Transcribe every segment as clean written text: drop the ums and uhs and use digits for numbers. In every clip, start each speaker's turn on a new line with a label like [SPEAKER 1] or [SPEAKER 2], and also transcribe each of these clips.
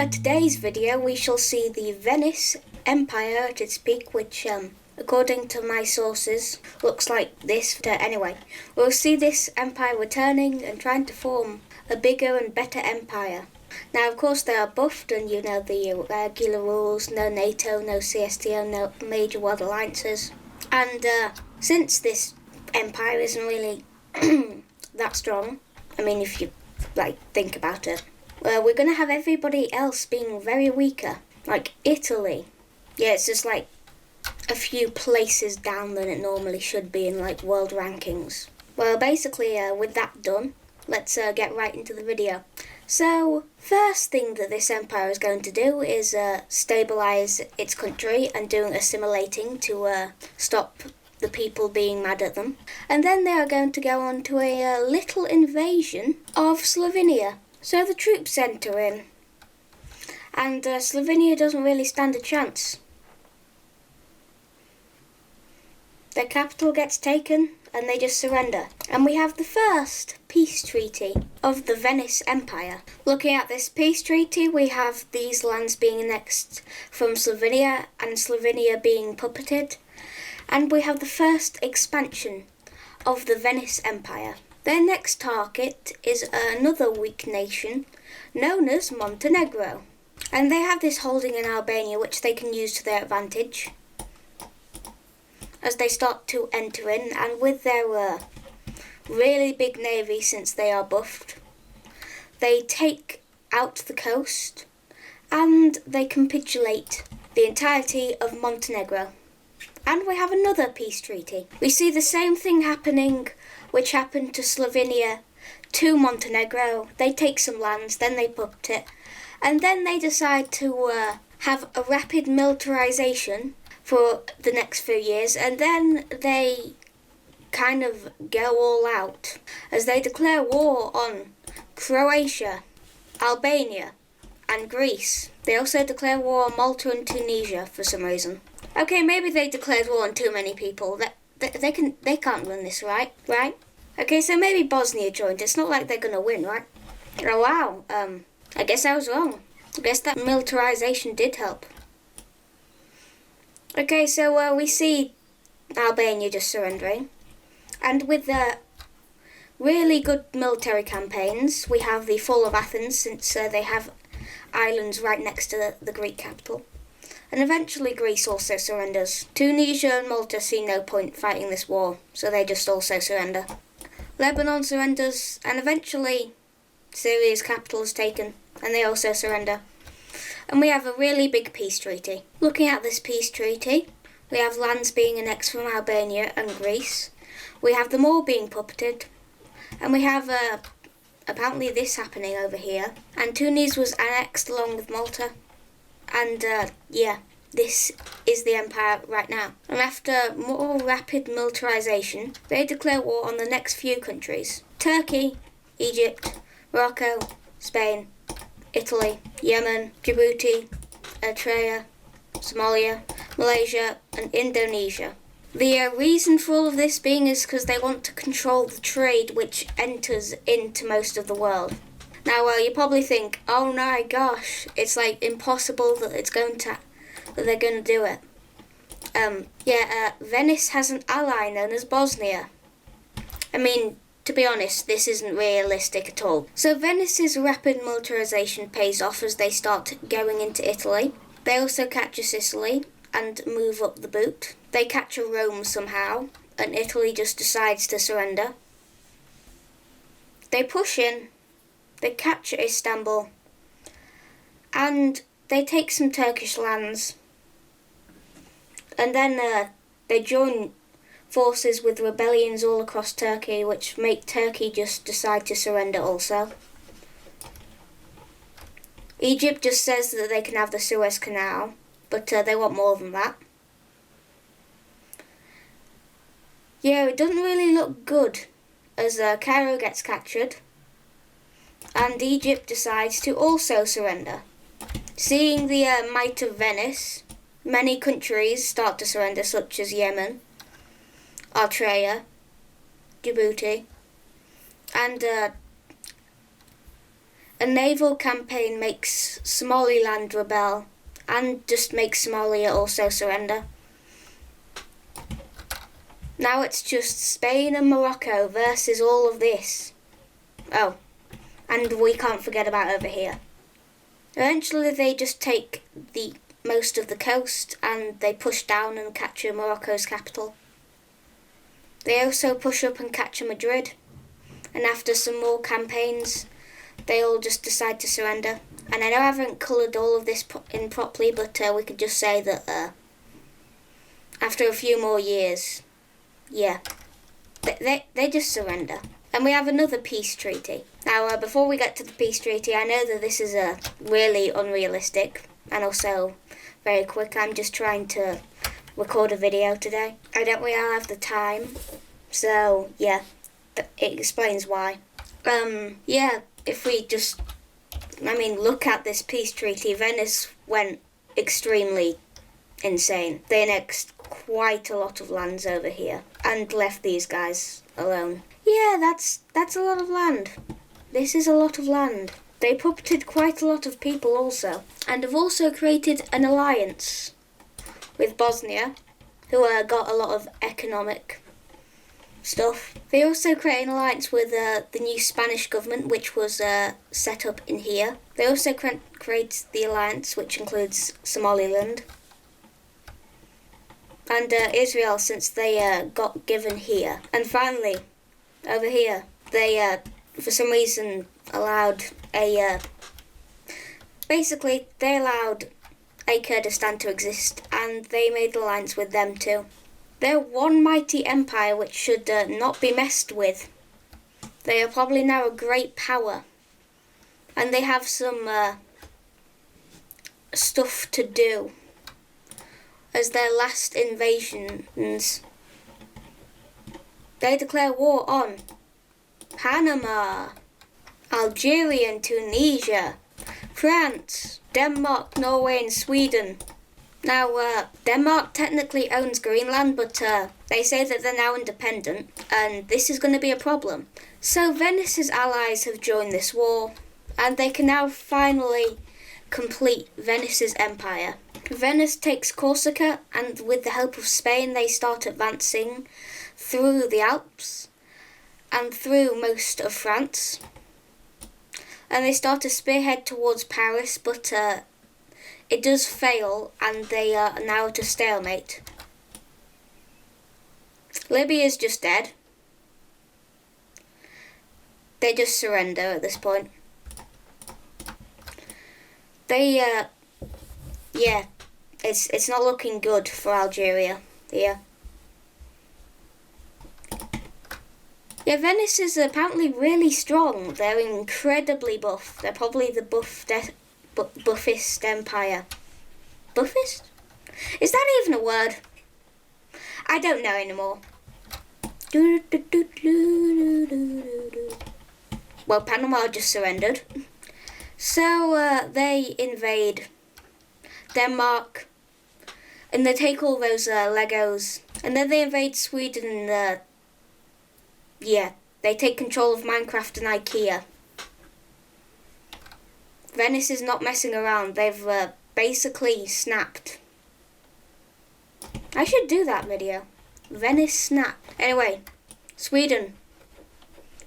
[SPEAKER 1] today's video we shall see the Venice Empire at its peak, which according to my sources looks like this. Anyway, we'll see this empire returning and trying to form a bigger and better empire. Now of course they are buffed, and you know the regular rules: no NATO, no CSTO, no major world alliances. And since this empire isn't really that strong, I mean if you think about it, we're going to have everybody else being very weaker, like Italy. Yeah, it's just like a few places down than it normally should be in like world rankings. Well, basically with that done, let's get right into the video. So, first thing that this empire is going to do is stabilize its country and doing assimilating to stop the people being mad at them. And then they are going to go on to a little invasion of Slovenia. So the troops enter in, and Slovenia doesn't really stand a chance. Their capital gets taken, and they just surrender. And we have the first peace treaty of the Venice Empire. Looking at this peace treaty, we have these lands being annexed from Slovenia, and Slovenia being puppeted. And we have the first expansion of the Venice Empire. Their next target is another weak nation known as Montenegro. And they have this holding in Albania, which they can use to their advantage as they start to enter in. And with their really big navy, since they are buffed, they take out the coast and they capitulate the entirety of Montenegro. And we have another peace treaty. We see the same thing happening which happened to Slovenia to Montenegro. They take some lands, then they puppet it, and then they decide to have a rapid militarization for the next few years, and then they kind of go all out as they declare war on Croatia, Albania and Greece. They also declare war on Malta and Tunisia for some reason. Okay, maybe they declared war on too many people. They can't run this, right? Okay, so maybe Bosnia joined. It's not like they're gonna win, right? Oh wow. I guess I was wrong. I guess that militarization did help. Okay, so we see Albania just surrendering, and with the really good military campaigns, we have the fall of Athens, since they have islands right next to the Greek capital. And eventually Greece also surrenders. Tunisia and Malta see no point fighting this war, so they just also surrender. Lebanon surrenders, and eventually Syria's capital is taken, and they also surrender. And we have a really big peace treaty. Looking at this peace treaty, we have lands being annexed from Albania and Greece. We have them all being puppeted. And we have apparently this happening over here. And Tunis was annexed along with Malta. And yeah, this is the empire right now. And after more rapid militarization, they declare war on the next few countries: Turkey, Egypt, Morocco, Spain, Italy, Yemen, Djibouti, Eritrea, Somalia, Malaysia and Indonesia. The reason for all of this being is because they want to control the trade which enters into most of the world. Now, you probably think, oh my gosh, it's like impossible that they're going to do it. Venice has an ally known as Bosnia. I mean, to be honest, this isn't realistic at all. So Venice's rapid militarization pays off as they start going into Italy. They also capture Sicily and move up the boot. They capture Rome somehow, and Italy just decides to surrender. They push in. They capture Istanbul, and they take some Turkish lands, and then they join forces with rebellions all across Turkey, which make Turkey just decide to surrender also. Egypt just says that they can have the Suez Canal, but they want more than that. Yeah, it doesn't really look good as Cairo gets captured. And Egypt decides to also surrender. Seeing the might of Venice, many countries start to surrender, such as Yemen, Eritrea, Djibouti, and A naval campaign makes Somaliland rebel and just makes Somalia also surrender. Now it's just Spain and Morocco versus all of this. Oh, and we can't forget about over here. Eventually they just take the most of the coast and they push down and capture Morocco's capital. They also push up and capture Madrid, and after some more campaigns they all just decide to surrender. And I know I haven't coloured all of this in properly, but we could just say that after a few more years, yeah, they just surrender. And we have another peace treaty. Now, before we get to the peace treaty, I know that this is really unrealistic and also very quick. I'm just trying to record a video today. I don't really have the time, so yeah, it explains why. Yeah, if we just, look at this peace treaty. Venice went extremely insane. They annexed quite a lot of lands over here and left these guys alone. Yeah, that's a lot of land. This is a lot of land. They puppeted quite a lot of people also, and have also created an alliance with Bosnia, who got a lot of economic stuff. They also create an alliance with the new Spanish government, which was set up in here. They also create the alliance, which includes Somaliland and Israel, since they got given here. And finally, over here, they for some reason allowed basically they allowed a Kurdistan to exist, and they made an alliance with them too. They're one mighty empire which should not be messed with. They are probably now a great power, and they have some stuff to do as their last invasions. They declare war on Panama, Algeria and Tunisia, France, Denmark, Norway and Sweden. Now, Denmark technically owns Greenland, but they say that they're now independent, and this is going to be a problem. So Venice's allies have joined this war, and they can now finally complete Venice's empire. Venice takes Corsica, and with the help of Spain they start advancing through the Alps and through most of France. And they start to spearhead towards Paris, but it does fail, and they are now at a stalemate. Libya is just dead. They just surrender at this point. They, yeah, it's not looking good for Algeria here. Yeah, Venice is apparently really strong. They're incredibly buff. They're probably the buffest empire. Buffest? Is that even a word? I don't know anymore. Well, Panama just surrendered. So they invade Denmark, and they take all those Legos, and then they invade Sweden, and yeah, they take control of Minecraft and IKEA. Venice is not messing around. They've basically snapped. I should do that video. Venice snapped. Anyway, Sweden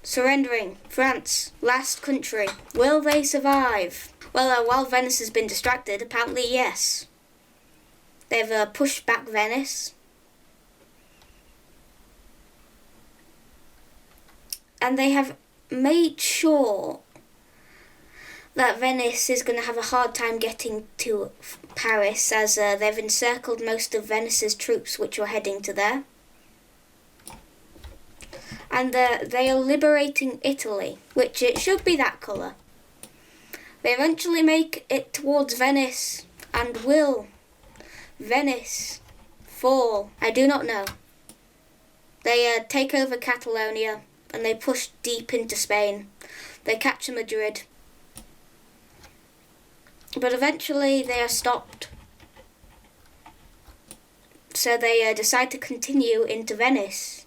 [SPEAKER 1] surrendering. France, last country. Will they survive? Well, while Venice has been distracted, apparently yes. They've pushed back Venice. And they have made sure that Venice is going to have a hard time getting to Paris, as they've encircled most of Venice's troops which were heading to there. And they are liberating Italy, which it should be that colour. They eventually make it towards Venice, and will Venice fall? I do not know. They take over Catalonia, and they push deep into Spain. They capture Madrid. But eventually they are stopped. So they decide to continue into Venice.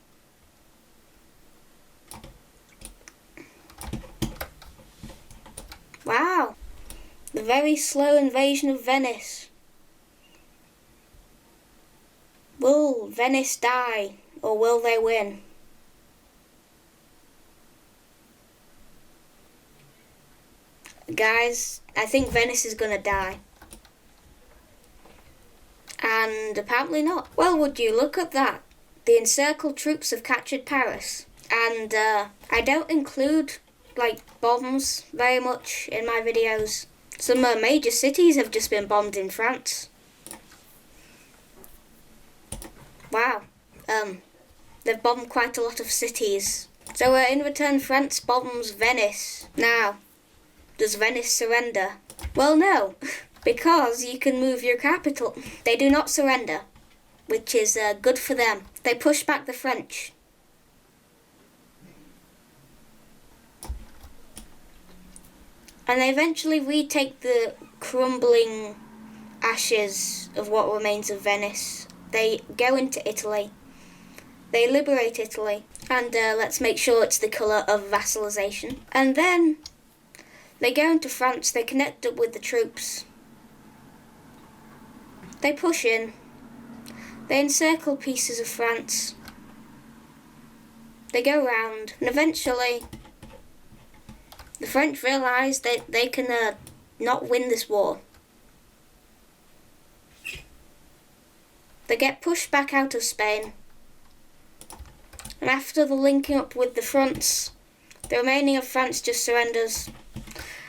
[SPEAKER 1] very slow invasion of Venice. Will Venice die, or will they win? Guys, I think Venice is gonna die. And apparently not. Well, would you look at that? The encircled troops have captured Paris. And I don't include like bombs very much in my videos. Some major cities have just been bombed in France. Wow. They've bombed quite a lot of cities. So in return, France bombs Venice. Now, does Venice surrender? Well, no, because you can move your capital. They do not surrender, which is good for them. They push back the French. And they eventually retake the crumbling ashes of what remains of Venice. They go into Italy. They liberate Italy. And let's make sure it's the colour of vassalization. And then they go into France. They connect up with the troops. They push in. They encircle pieces of France. They go round. And eventually the French realise that they can not win this war. They get pushed back out of Spain. And after the linking up with the fronts, the remaining of France just surrenders.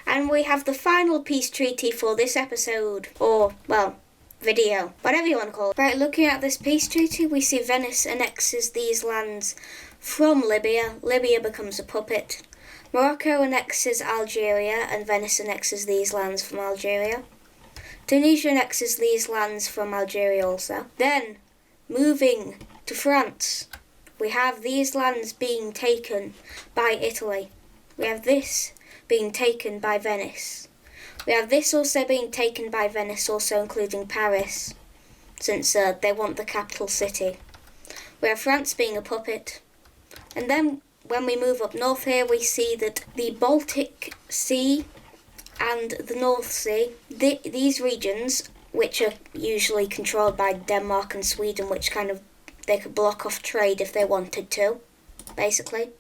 [SPEAKER 1] And we have the final peace treaty for this episode. Or, well, video. Whatever you want to call it. Right, looking at this peace treaty, we see Venice annexes these lands from Libya. Libya becomes a puppet. Morocco annexes Algeria, and Venice annexes these lands from Algeria. Tunisia annexes these lands from Algeria also. Then, moving to France, we have these lands being taken by Italy. We have this being taken by Venice. We have this also being taken by Venice, also including Paris, since they want the capital city. We have France being a puppet. And then when we move up north here, we see that the Baltic Sea and the North Sea, these regions, which are usually controlled by Denmark and Sweden, which kind of, they could block off trade if they wanted to, basically.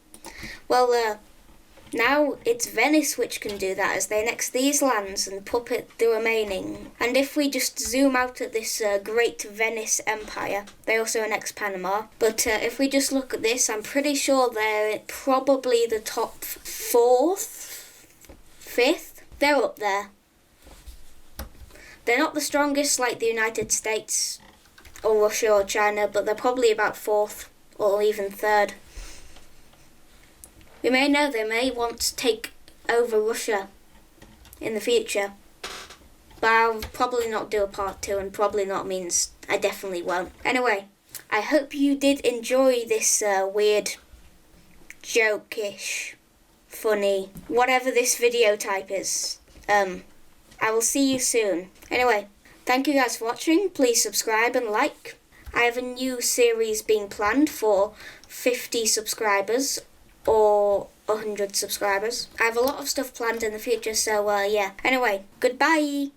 [SPEAKER 1] Well, now it's Venice which can do that, as they annex these lands and puppet the remaining. And if we just zoom out at this great Venice empire, they also annex Panama. But if we just look at this, I'm pretty sure they're probably the top 4th, 5th. They're up there. They're not the strongest like the United States or Russia or China, but they're probably about 4th or even 3rd. We may know they may want to take over Russia in the future, but I'll probably not do a part 2, and probably not means I definitely won't. Anyway, I hope you did enjoy this weird, joke-ish, funny, whatever this video type is. I will see you soon. Anyway, thank you guys for watching. Please subscribe and like. I have a new series being planned for 50 subscribers or 100 subscribers. I have a lot of stuff planned in the future, so yeah. Anyway, goodbye!